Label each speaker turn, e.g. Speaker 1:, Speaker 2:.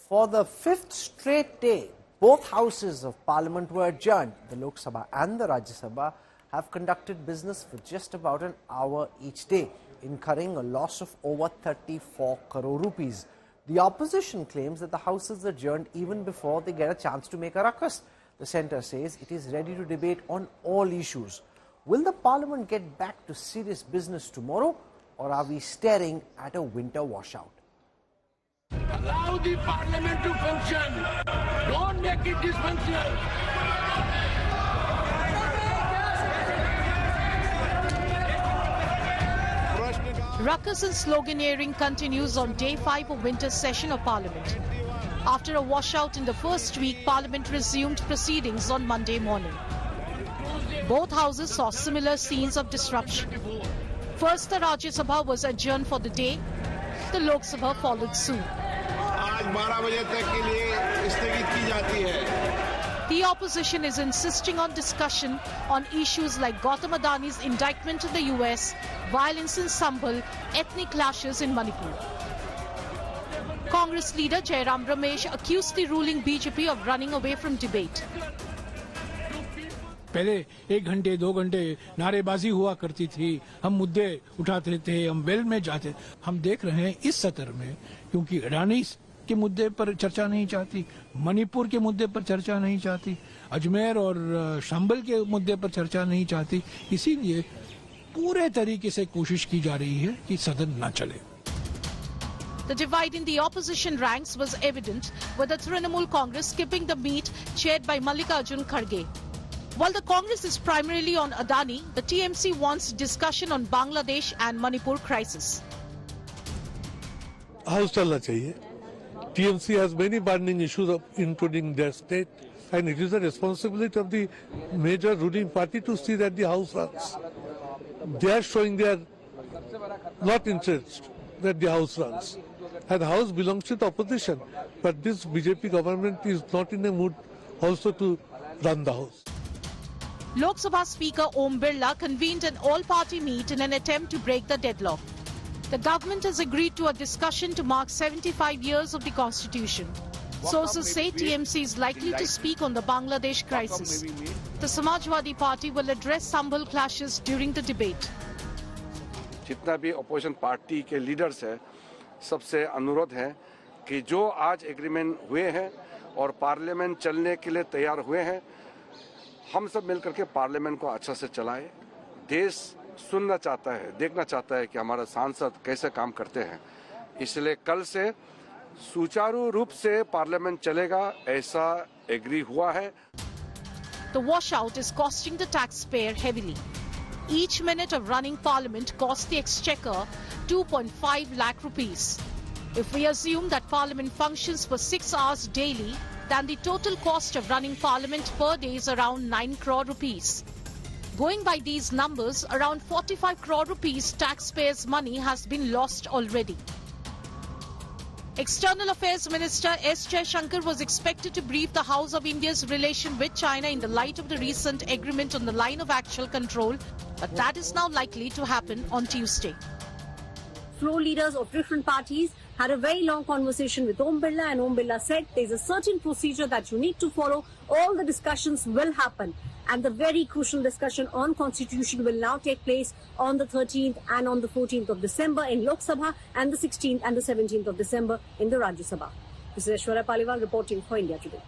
Speaker 1: For the fifth straight day, both houses of parliament were adjourned. The Lok Sabha and the Rajya Sabha have conducted business for just about an hour each day, incurring a loss of over 34 crore rupees. The opposition claims that the house is adjourned even before they get a chance to make a ruckus. The centre says it is ready to debate on all issues. Will the parliament get back to serious business tomorrow, or are we staring at a winter washout?
Speaker 2: Allow the parliament to function. Don't make it dysfunctional.
Speaker 3: Ruckus and sloganeering continues on day 5 of winter session of Parliament. After a washout in the first week, Parliament resumed proceedings on Monday morning. Both houses saw similar scenes of disruption. First, the Rajya Sabha was adjourned for the day. The Lok Sabha followed soon. The opposition is insisting on discussion on issues like Gautam Adani's indictment in the US, violence in Sambhal, ethnic clashes in Manipur. Congress leader Jairam Ramesh accused the ruling BJP of running away from debate.
Speaker 4: पहले 1 घंटे 2 घंटे नारेबाजी हुआ करती थी, हम मुद्दे उठाते थे, हम वेल में जाते। हम देख रहे हैं इस सत्र में, क्योंकि अडानी के मुद्दे पर चर्चा नहीं चाहती, मणिपुर के मुद्दे पर चर्चा नहीं चाहती, अजमेर और संभल के मुद्दे पर चर्चा नहीं चाहती, इसीलिए पूरे तरीके से कोशिश की जा रही है कि सदन न चले।
Speaker 3: The divide in the opposition ranks was evident, with the Trinamool Congress skipping the meet chaired by Mallikarjun Kharge. While the Congress is primarily on Adani, the TMC wants discussion on Bangladesh and Manipur crisis.
Speaker 5: House chalna chahiye. TMC has many burning issues including their state, and it is the responsibility of the major ruling party to see that the House runs. They are showing their not interest that the House runs. And the House belongs to the opposition, but this BJP government is not in a mood also to run the House.
Speaker 3: Lok Sabha Speaker Om Birla convened an all-party meet in an attempt to break the deadlock. The government has agreed to a discussion to mark 75 years of the Constitution. Sources say TMC is likely to speak on the Bangladesh crisis. The Samajwadi Party will address Sambhal clashes during the debate.
Speaker 6: जितना भी opposition party के leaders है, सबसे अनुरोध है कि जो आज एग्रीमेंट हुए हैं और पार्लियामेंट चलने के लिए तैयार हुए हैं, हम सब मिलकर के पार्लियामेंट को अच्छा से चलाएं। देश सुनना चाहता है, देखना चाहता है कि हमारा सांसद कैसे काम करते हैं, इसलिए कल से सुचारू रूप से पार्लियामेंट चलेगा, ऐसा एग्री हुआ है।
Speaker 3: The washout is costing the taxpayer heavily. Each minute of running Parliament costs the Exchequer 2.5 lakh rupees. If we assume that Parliament functions for 6 hours daily, then the total cost of running Parliament per day is around 9 crore rupees. Going by these numbers, around 45 crore rupees taxpayers' money has been lost already. External Affairs Minister S. Jaishankar was expected to brief the House of India's relation with China in the light of the recent agreement on the line of actual control, but that is now likely to happen on Tuesday.
Speaker 7: Floor leaders of different parties had a very long conversation with Om Birla, and Om Birla said there's a certain procedure that you need to follow. All the discussions will happen, and the very crucial discussion on Constitution will now take place on the 13th and on the 14th of December in Lok Sabha, and the 16th and the 17th of December in the Rajya Sabha. This is Aishwarya Paliwal reporting for India Today.